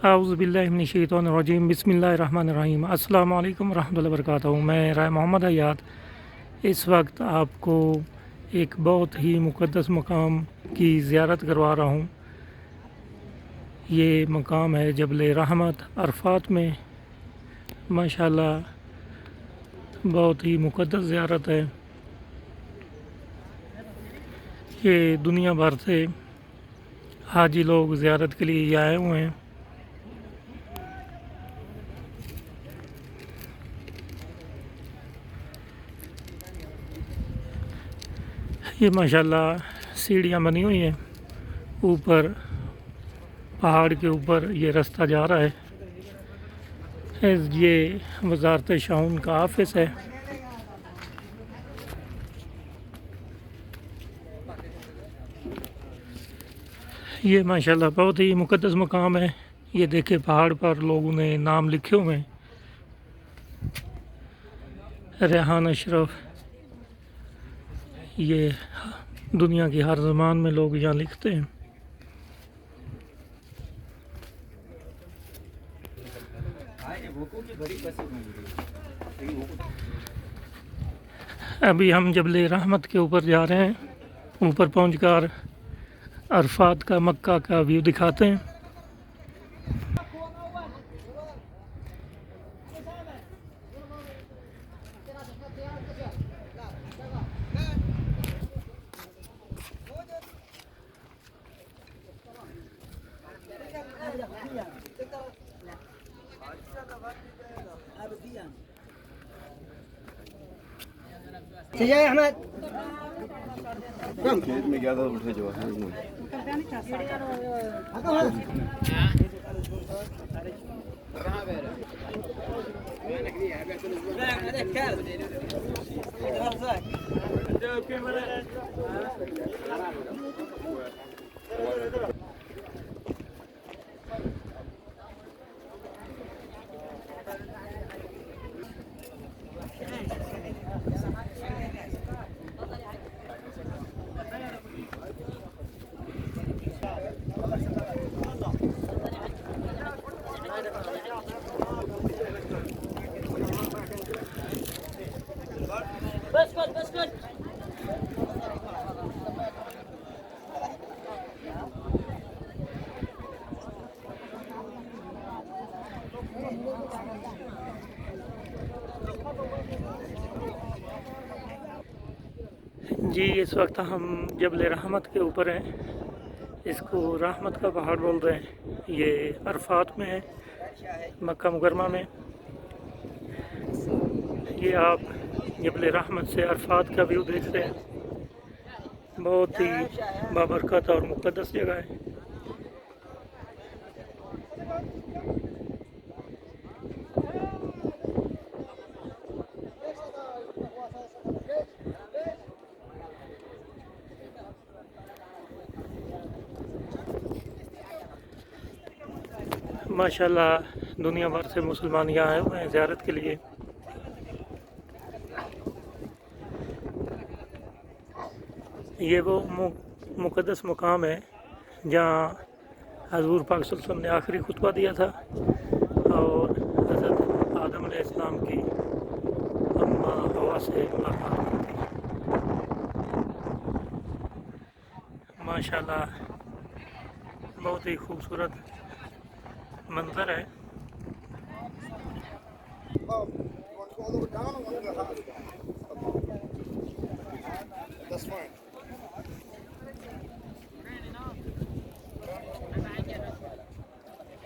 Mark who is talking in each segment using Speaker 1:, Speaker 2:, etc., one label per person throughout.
Speaker 1: आउज़ुबिल्लाहिमिनश्शैतानिर्रजीम बिस्मिल्लाहिर्रहमानिर्रहीम अस्सलामु अलैकुम रहमतुल्लाहि व बरकातहू। मैं राय मोहम्मद हयात इस वक्त आपको एक बहुत ही मुक़द्दस मकाम की ज़ियारत करवा रहा हूँ। ये मकाम है जबल रहमत अरफात में। माशाअल्लाह बहुत ही मुक़द्दस ज़ियारत है। ये दुनिया भर से हाजी लोग ज़ियारत के लिए आए हुए हैं। ये माशाअल्लाह सीढ़ियाँ बनी हुई हैं ऊपर पहाड़ के ऊपर। ये रास्ता जा रहा है। ये वजारत शाउन का ऑफिस है। ये माशाल्लाह बहुत ही मुक़द्दस मकाम है। ये देखे पहाड़ पर लोगों ने नाम लिखे हुए हैं। रेहान अशरफ, ये दुनिया की हर ज़बान में लोग यहाँ लिखते हैं। अभी हम जबल रहमत के ऊपर जा रहे हैं। ऊपर पहुंचकर अरफात का मक्का का व्यू दिखाते हैं।
Speaker 2: अहमद
Speaker 3: खेत में गया था उठे जो है
Speaker 1: जी, इस वक्त हम जबल रहमत के ऊपर हैं। इसको रहमत का पहाड़ बोल रहे हैं। ये अरफात में है, मक्का मुकरमा में। ये आप जबल रहमत से अरफात का व्यू देख रहे हैं। बहुत ही बाबरकत और मुक़द्दस जगह है। माशाल्लाह दुनिया भर से मुसलमान यहाँ आए हुए हैं ज़ियारत के लिए। ये वो मुक़द्दस मकाम है जहाँ हज़ूर पाक सल्लल्लाहु अलैहि वसल्लम ने आखिरी खुतबा दिया था और हज़रत आदम अलैहिस्सलाम की अम्मा हवा से मुलाकात हुई थी। माशाल्लाह बहुत ही खूबसूरत मंजर है।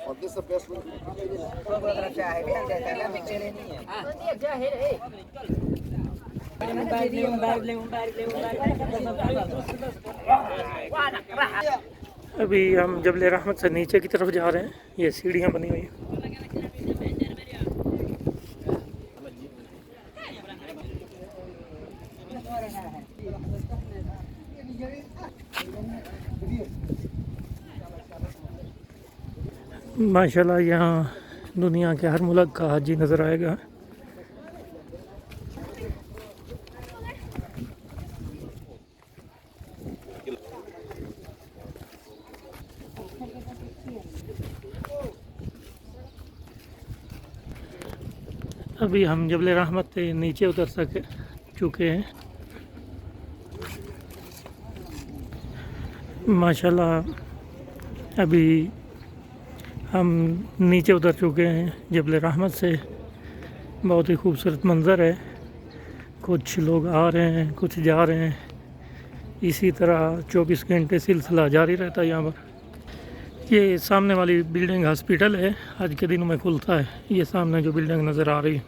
Speaker 3: और दिस द बेस्ट वन
Speaker 1: अभी हम जबल रहमत से नीचे की तरफ जा रहे हैं। ये सीढ़ियाँ बनी हुई हैं। माशाल्लाह यहाँ दुनिया के हर मुल्क का हाजी नज़र आएगा। अभी हम जबल रहमत से नीचे उतर चुके हैं। माशाल्लाह अभी हम नीचे उतर चुके हैं जबल रहमत से। बहुत ही खूबसूरत मंज़र है। कुछ लोग आ रहे हैं, कुछ जा रहे हैं। इसी तरह 24 घंटे सिलसिला जारी रहता है यहाँ पर। ये सामने वाली बिल्डिंग हॉस्पिटल है, आज के दिनों में खुलता है। ये सामने जो बिल्डिंग नज़र आ रही है,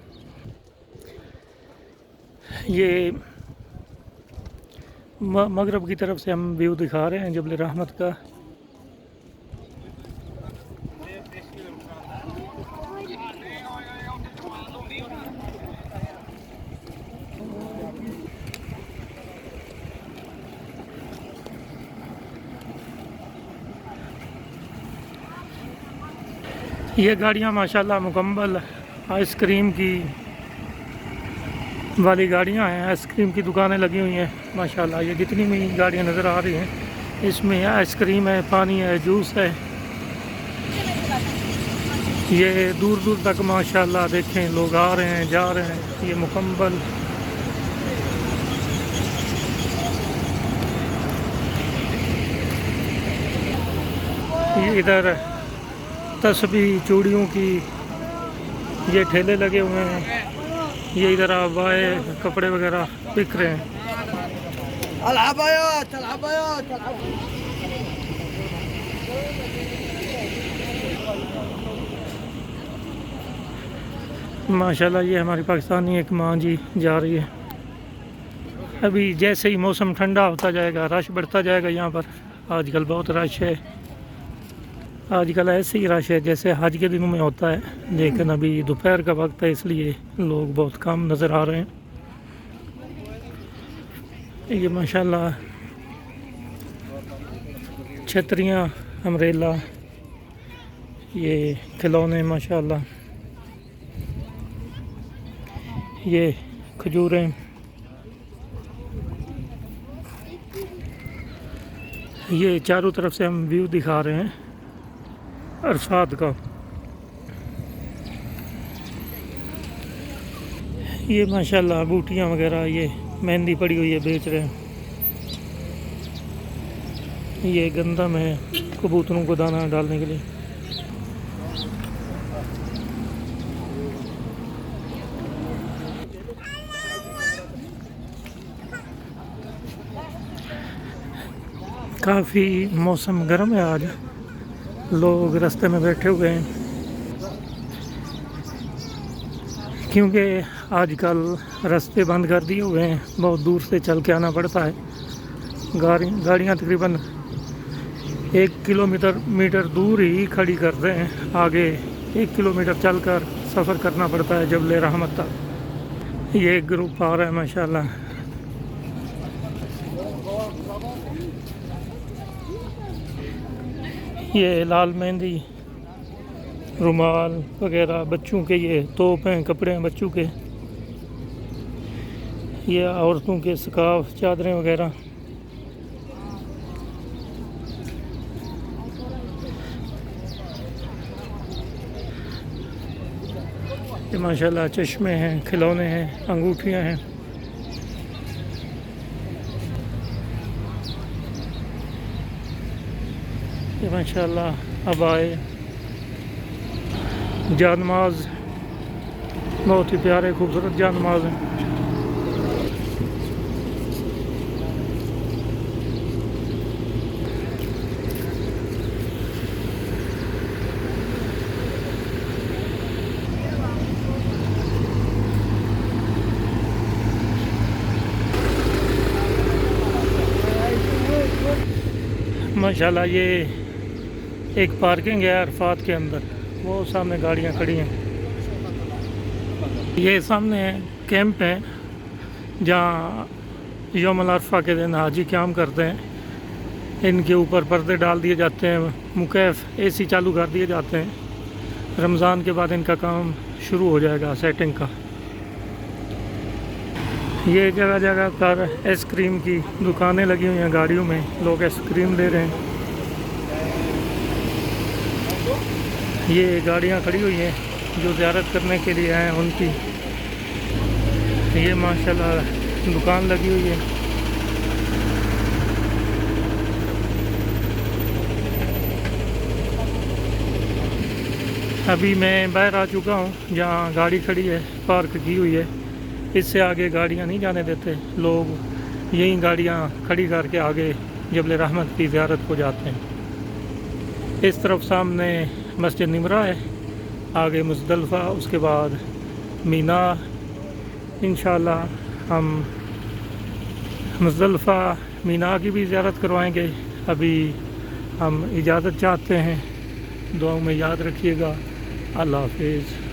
Speaker 1: ये मगरब की तरफ से हम व्यू दिखा रहे हैं जबल रहमत का। ये गाड़ियाँ माशाल्लाह मुकम्मल आइसक्रीम की वाली गाड़ियाँ हैं। आइसक्रीम की दुकानें लगी हुई हैं माशाल्लाह। ये जितनी भी गाड़ियाँ नज़र आ रही हैं, इसमें आइसक्रीम है, पानी है, जूस है। ये दूर दूर तक माशाल्लाह देखें लोग आ रहे हैं, जा रहे हैं। ये मुकम्मल ये इधर तस्बीह चूड़ियों की ये ठेले लगे हुए हैं। ये इधर आवाए कपड़े वगैरह बिक रहे हैं। माशाल्लाह ये हमारी पाकिस्तानी एक माँ जी जा रही है। अभी जैसे ही मौसम ठंडा होता जाएगा, रश बढ़ता जाएगा यहाँ पर। आजकल बहुत रश है। आजकल ऐसे ही रश है जैसे हज के दिनों में होता है, लेकिन अभी दोपहर का वक्त है, इसलिए लोग बहुत कम नज़र आ रहे हैं। ये माशाल्लाह छतरियाँ, अम्ब्रेला, ये खिलौने माशाल्लाह, ये खजूरें, ये चारों तरफ से हम व्यू दिखा रहे हैं अरसाद का। ये माशाल्लाह बूटियाँ वगैरह, ये मेहंदी पड़ी हुई है, बेच रहे हैं। ये गंदम है कबूतरों को दाना डालने के लिए। काफ़ी मौसम गर्म है आज। लोग रास्ते में बैठे हुए हैं क्योंकि आजकल रास्ते बंद कर दिए हुए हैं। बहुत दूर से चल के आना पड़ता है। गाड़ियाँ तकरीबन 1 किलोमीटर दूर ही खड़ी कर रहे हैं। आगे 1 किलोमीटर चलकर सफ़र करना पड़ता है जबल रहमत तक। ये एक ग्रुप आ रहा है माशाल्लाह। ये लाल मेहंदी, रुमाल वगैरह बच्चों के, ये तोप हैं, कपड़े हैं बच्चों के। ये औरतों के स्कार्फ, चादरें वगैरह। ये माशाल्लाह चश्मे हैं, खिलौने हैं, अंगूठियां हैं। ये माशाल्लाह अबाए, जानमाज, बहुत ही प्यारे खूबसूरत जानमाज हैं। माशाल्लाह ये एक पार्किंग है अरफात के अंदर, वो सामने गाड़ियाँ खड़ी हैं। ये सामने कैंप है जहाँ यौमुल अरफा के दिन हाजी क़याम करते हैं। इनके ऊपर पर्दे डाल दिए जाते हैं, मुकैफ एसी चालू कर दिए जाते हैं। रमज़ान के बाद इनका काम शुरू हो जाएगा सेटिंग का। ये जगह जगह पर आइसक्रीम की दुकानें लगी हुई हैं। गाड़ियों में लोग आइसक्रीम ले रहे हैं। ये गाड़ियाँ खड़ी हुई हैं जो ज़ियारत करने के लिए आए हैं उनकी। ये माशाल्लाह दुकान लगी हुई है। अभी मैं बाहर आ चुका हूँ जहाँ गाड़ी खड़ी है, पार्क की हुई है। इससे आगे गाड़ियाँ नहीं जाने देते लोग, यही गाड़ियाँ खड़ी करके आगे जबल रहमत की ज़ियारत को जाते हैं। इस तरफ सामने मस्जिद निमरा है, आगे मुज़दलिफ़ा, उसके बाद मीना। इंशाअल्लाह हम मुज़दलिफ़ा मीना की भी ज़ियारत करवाएंगे। अभी हम इजाज़त चाहते हैं, दुआओं में याद रखिएगा। अल्लाह हाफ़िज़।